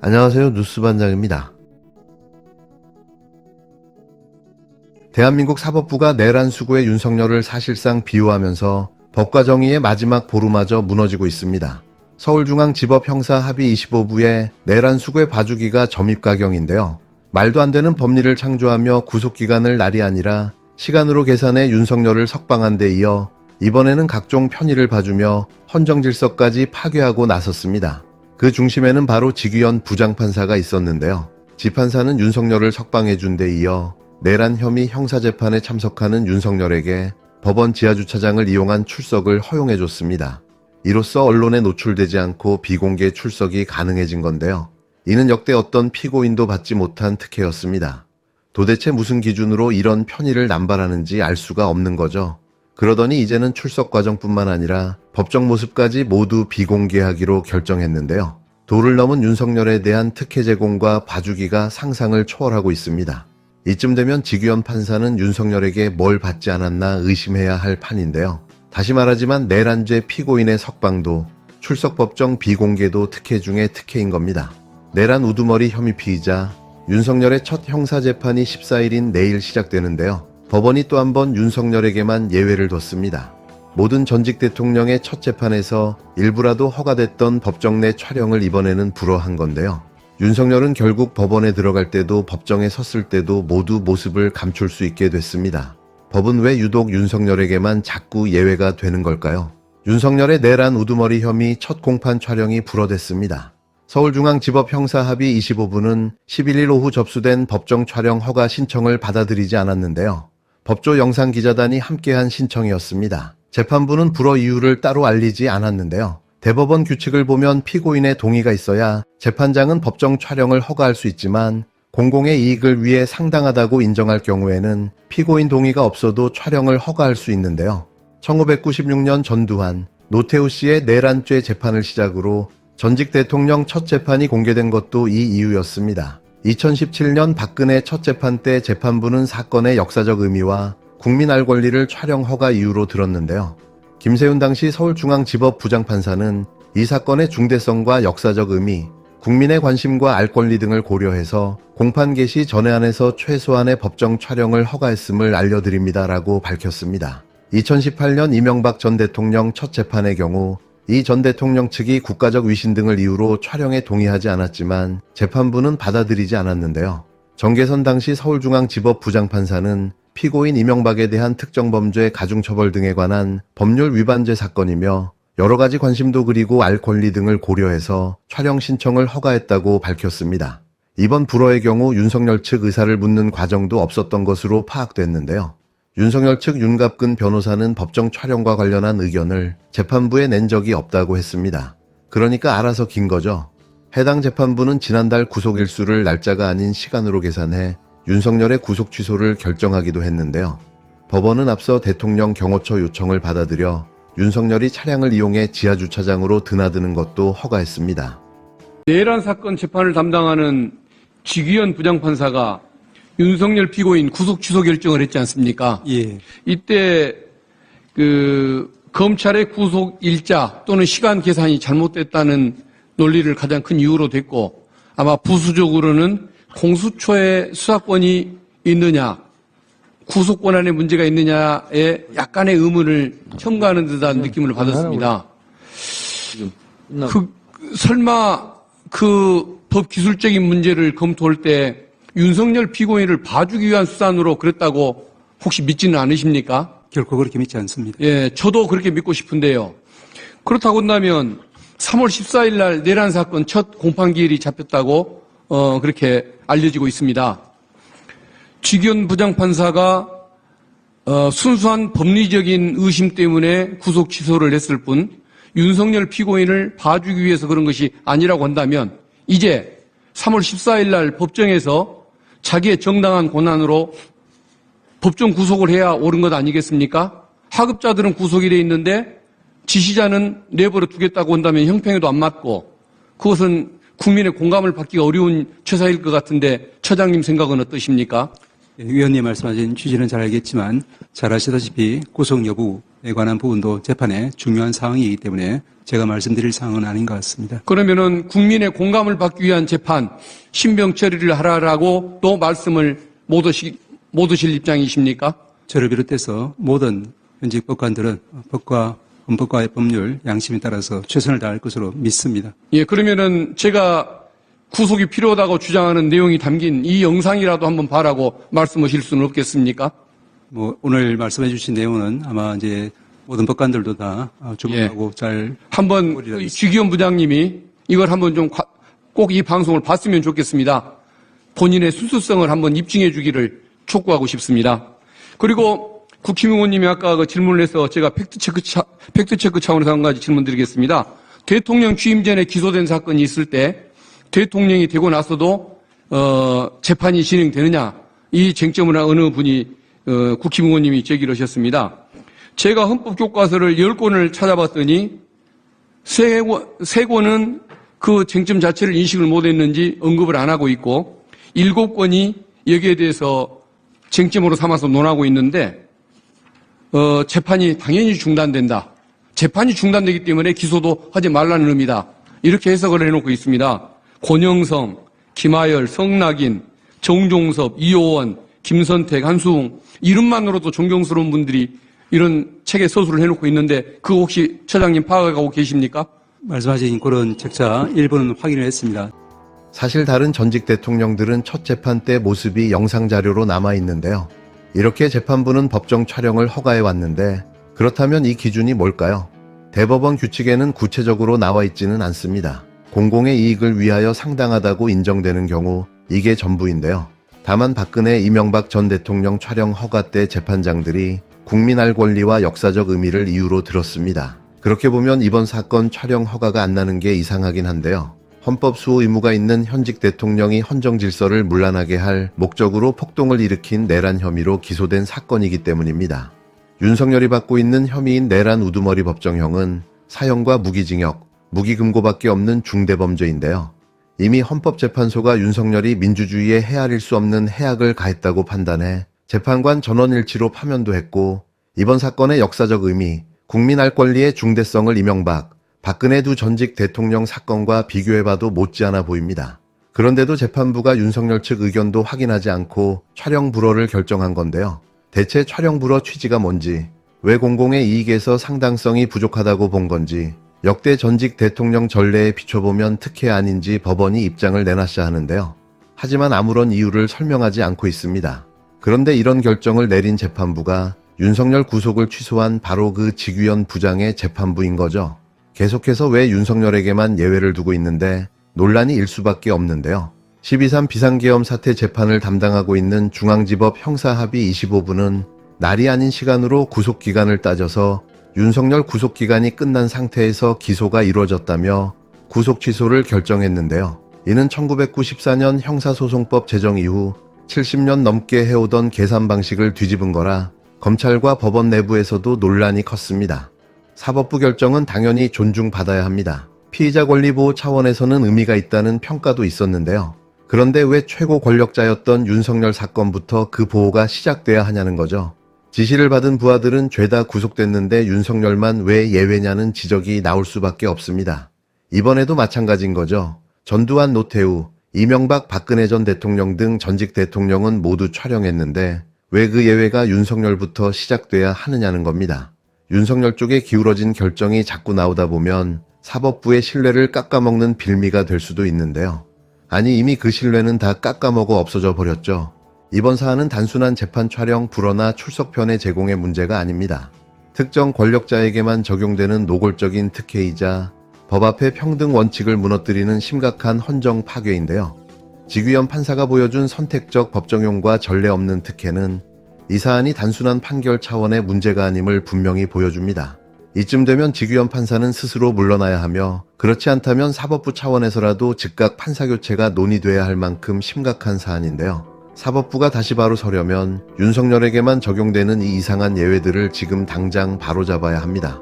안녕하세요. 뉴스반장입니다. 대한민국 사법부가 내란 수구의 윤석열을 사실상 비호하면서 법과 정의의 마지막 보루마저 무너지고 있습니다. 서울중앙지법 형사합의 25부의 내란 수구의 봐주기가 점입가경인데요. 말도 안 되는 법리를 창조하며 구속기간을 날이 아니라 시간으로 계산해 윤석열을 석방한 데 이어 이번에는 각종 편의를 봐주며 헌정질서까지 파괴하고 나섰습니다. 그 중심에는 바로 지규현 부장판사가 있었는데요. 지판사는 윤석열을 석방해준 데 이어 내란 혐의 형사재판에 참석하는 윤석열에게 법원 지하주차장을 이용한 출석을 허용해줬습니다. 이로써 언론에 노출되지 않고 비공개 출석이 가능해진 건데요. 이는 역대 어떤 피고인도 받지 못한 특혜였습니다. 도대체 무슨 기준으로 이런 편의를 남발하는지 알 수가 없는 거죠. 그러더니 이제는 출석 과정뿐만 아니라 법정 모습까지 모두 비공개하기로 결정했는데요. 도를 넘은 윤석열에 대한 특혜 제공과 봐주기가 상상을 초월하고 있습니다. 이쯤 되면 지규현 판사는 윤석열에게 뭘 받지 않았나 의심해야 할 판인데요. 다시 말하지만 내란죄 피고인의 석방도 출석 법정 비공개도 특혜 중에 특혜인 겁니다. 내란 우두머리 혐의 피의자 윤석열의 첫 형사재판이 14일인 내일 시작되는데요. 법원이 또 한 번 윤석열에게만 예외를 뒀습니다. 모든 전직 대통령의 첫 재판에서 일부라도 허가됐던 법정 내 촬영을 이번에는 불허한 건데요. 윤석열은 결국 법원에 들어갈 때도 법정에 섰을 때도 모두 모습을 감출 수 있게 됐습니다. 법은 왜 유독 윤석열에게만 자꾸 예외가 되는 걸까요? 윤석열의 내란 우두머리 혐의 첫 공판 촬영이 불허됐습니다. 서울중앙지법 형사합의 25부는 11일 오후 접수된 법정 촬영 허가 신청을 받아들이지 않았는데요. 법조 영상기자단이 함께한 신청이었습니다. 재판부는 불허 이유를 따로 알리지 않았는데요. 대법원 규칙을 보면 피고인의 동의가 있어야 재판장은 법정 촬영을 허가할 수 있지만 공공의 이익을 위해 상당하다고 인정할 경우에는 피고인 동의가 없어도 촬영을 허가할 수 있는데요. 1996년 전두환, 노태우 씨의 내란죄 재판을 시작으로 전직 대통령 첫 재판이 공개된 것도 이 이유였습니다. 2017년 박근혜 첫 재판 때 재판부는 사건의 역사적 의미와 국민 알 권리를 촬영 허가 이유로 들었는데요. 김세윤 당시 서울중앙지법 부장판사는 이 사건의 중대성과 역사적 의미, 국민의 관심과 알 권리 등을 고려해서 공판 개시 전에 한해서 최소한의 법정 촬영을 허가했음을 알려드립니다라고 밝혔습니다. 2018년 이명박 전 대통령 첫 재판의 경우 이 전 대통령 측이 국가적 위신 등을 이유로 촬영에 동의하지 않았지만 재판부는 받아들이지 않았는데요. 정계선 당시 서울중앙지법 부장판사는 피고인 이명박에 대한 특정범죄 가중처벌 등에 관한 법률 위반죄 사건이며 여러 가지 관심도 그리고 알 권리 등을 고려해서 촬영 신청을 허가했다고 밝혔습니다. 이번 불허의 경우 윤석열 측 의사를 묻는 과정도 없었던 것으로 파악됐는데요. 윤석열 측 윤갑근 변호사는 법정 촬영과 관련한 의견을 재판부에 낸 적이 없다고 했습니다. 그러니까 알아서 긴 거죠. 해당 재판부는 지난달 구속 일수를 날짜가 아닌 시간으로 계산해 윤석열의 구속 취소를 결정하기도 했는데요. 법원은 앞서 대통령 경호처 요청을 받아들여 윤석열이 차량을 이용해 지하주차장으로 드나드는 것도 허가했습니다. 내란 사건 재판을 담당하는 지규현 부장판사가 윤석열 피고인 구속 취소 결정을 했지 않습니까? 예. 이때 검찰의 구속 일자 또는 시간 계산이 잘못됐다는 논리를 가장 큰 이유로 됐고 아마 부수적으로는 공수처의 수사권이 있느냐 구속 권한에 문제가 있느냐에 약간의 의문을 첨가하는 듯한 느낌을 받았습니다. 설마 그 법 기술적인 문제를 검토할 때 윤석열 피고인을 봐주기 위한 수단으로 그랬다고 혹시 믿지는 않으십니까? 결코 그렇게 믿지 않습니다. 예, 저도 그렇게 믿고 싶은데요. 그렇다고 한다면 3월 14일 날 내란 사건 첫 공판기일이 잡혔다고 그렇게 알려지고 있습니다. 지규현 부장판사가 순수한 법리적인 의심 때문에 구속 취소를 했을 뿐 윤석열 피고인을 봐주기 위해서 그런 것이 아니라고 한다면 이제 3월 14일 날 법정에서 자기의 정당한 권한으로 법정 구속을 해야 옳은 것 아니겠습니까? 하급자들은 구속이 돼 있는데 지시자는 내버려 두겠다고 한다면 형평에도 안 맞고 그것은 국민의 공감을 받기가 어려운 처사일 것 같은데 처장님 생각은 어떠십니까? 위원님 말씀하신 취지는 잘 알겠지만 잘 아시다시피 구속 여부 관한 부분도 재판에 중요한 사항이기 때문에 제가 말씀드릴 사항은 아닌 것 같습니다. 그러면은 국민의 공감을 받기 위한 재판, 신병 처리를 하라라고 또 말씀을 못 하실 입장이십니까? 저를 비롯해서 모든 현직 법관들은 법과 헌법과의 법률, 양심에 따라서 최선을 다할 것으로 믿습니다. 예, 그러면은 제가 구속이 필요하다고 주장하는 내용이 담긴 이 영상이라도 한번 봐라고 말씀하실 수는 없겠습니까? 오늘 말씀해 주신 내용은 아마 이제 모든 법관들도 다 주목하고 잘 한번 주기현 부장님이 이걸 한번 좀 꼭 이 방송을 봤으면 좋겠습니다. 본인의 순수성을 한번 입증해 주기를 촉구하고 싶습니다. 그리고 국힘 의원님이 아까 그 질문을 해서 제가 팩트체크 차원에서 한 가지 질문 드리겠습니다. 대통령 취임 전에 기소된 사건이 있을 때 대통령이 되고 나서도 재판이 진행되느냐, 이 쟁점을 어느 분이 국힘 의원님이 제기를 하셨습니다. 제가 헌법교과서를 10권을 찾아봤더니 3권은 그 쟁점 자체를 인식을 못했는지 언급을 안 하고 있고 7권이 여기에 대해서 쟁점으로 삼아서 논하고 있는데 재판이 당연히 중단된다. 재판이 중단되기 때문에 기소도 하지 말라는 의미다. 이렇게 해석을 해놓고 있습니다. 권영성, 김하열, 성낙인, 정종섭, 이호원, 김선택, 한수웅 이름만으로도 존경스러운 분들이 이런 책에 서술을 해놓고 있는데 그거 혹시 처장님 파악하고 계십니까? 말씀하신 그런 책자 일부는 확인을 했습니다. 사실 다른 전직 대통령들은 첫 재판 때 모습이 영상자료로 남아있는데요. 이렇게 재판부는 법정 촬영을 허가해 왔는데 그렇다면 이 기준이 뭘까요? 대법원 규칙에는 구체적으로 나와 있지는 않습니다. 공공의 이익을 위하여 상당하다고 인정되는 경우 이게 전부인데요. 다만 박근혜, 이명박 전 대통령 촬영 허가 때 재판장들이 국민 알 권리와 역사적 의미를 이유로 들었습니다. 그렇게 보면 이번 사건 촬영 허가가 안 나는 게 이상하긴 한데요. 헌법 수호 의무가 있는 현직 대통령이 헌정 질서를 문란하게 할 목적으로 폭동을 일으킨 내란 혐의로 기소된 사건이기 때문입니다. 윤석열이 받고 있는 혐의인 내란 우두머리 법정형은 사형과 무기징역, 무기금고밖에 없는 중대범죄인데요. 이미 헌법재판소가 윤석열이 민주주의에 헤아릴 수 없는 해악을 가했다고 판단해 재판관 전원일치로 파면도 했고 이번 사건의 역사적 의미, 국민 알 권리의 중대성을 이명박, 박근혜 두 전직 대통령 사건과 비교해봐도 못지않아 보입니다. 그런데도 재판부가 윤석열 측 의견도 확인하지 않고 촬영 불허를 결정한 건데요. 대체 촬영 불허 취지가 뭔지, 왜 공공의 이익에서 상당성이 부족하다고 본 건지, 역대 전직 대통령 전례에 비춰보면 특혜 아닌지 법원이 입장을 내놨어야 하는데요. 하지만 아무런 이유를 설명하지 않고 있습니다. 그런데 이런 결정을 내린 재판부가 윤석열 구속을 취소한 바로 그 직위원 부장의 재판부인 거죠. 계속해서 왜 윤석열에게만 예외를 두고 있는데 논란이 일 수밖에 없는데요. 12.3 비상계엄 사태 재판을 담당하고 있는 중앙지법 형사합의 25부는 날이 아닌 시간으로 구속기간을 따져서 윤석열 구속기간이 끝난 상태에서 기소가 이루어졌다며 구속 취소를 결정했는데요. 이는 1994년 형사소송법 제정 이후 70년 넘게 해오던 계산 방식을 뒤집은 거라 검찰과 법원 내부에서도 논란이 컸습니다. 사법부 결정은 당연히 존중받아야 합니다. 피의자 권리 보호 차원에서는 의미가 있다는 평가도 있었는데요. 그런데 왜 최고 권력자였던 윤석열 사건부터 그 보호가 시작돼야 하냐는 거죠. 지시를 받은 부하들은 죄다 구속됐는데 윤석열만 왜 예외냐는 지적이 나올 수밖에 없습니다. 이번에도 마찬가지인 거죠. 전두환, 노태우, 이명박, 박근혜 전 대통령 등 전직 대통령은 모두 촬영했는데 왜 그 예외가 윤석열부터 시작돼야 하느냐는 겁니다. 윤석열 쪽에 기울어진 결정이 자꾸 나오다 보면 사법부의 신뢰를 깎아먹는 빌미가 될 수도 있는데요. 아니 이미 그 신뢰는 다 깎아먹어 없어져 버렸죠. 이번 사안은 단순한 재판 촬영 불허나 출석편의 제공의 문제가 아닙니다. 특정 권력자에게만 적용되는 노골적인 특혜이자 법 앞의 평등 원칙을 무너뜨리는 심각한 헌정 파괴인데요. 직위원 판사가 보여준 선택적 법정용과 전례 없는 특혜는 이 사안이 단순한 판결 차원의 문제가 아님을 분명히 보여줍니다. 이쯤 되면 직위원 판사는 스스로 물러나야 하며 그렇지 않다면 사법부 차원에서라도 즉각 판사 교체가 논의돼야 할 만큼 심각한 사안인데요. 사법부가 다시 바로 서려면 윤석열에게만 적용되는 이 이상한 예외들을 지금 당장 바로잡아야 합니다.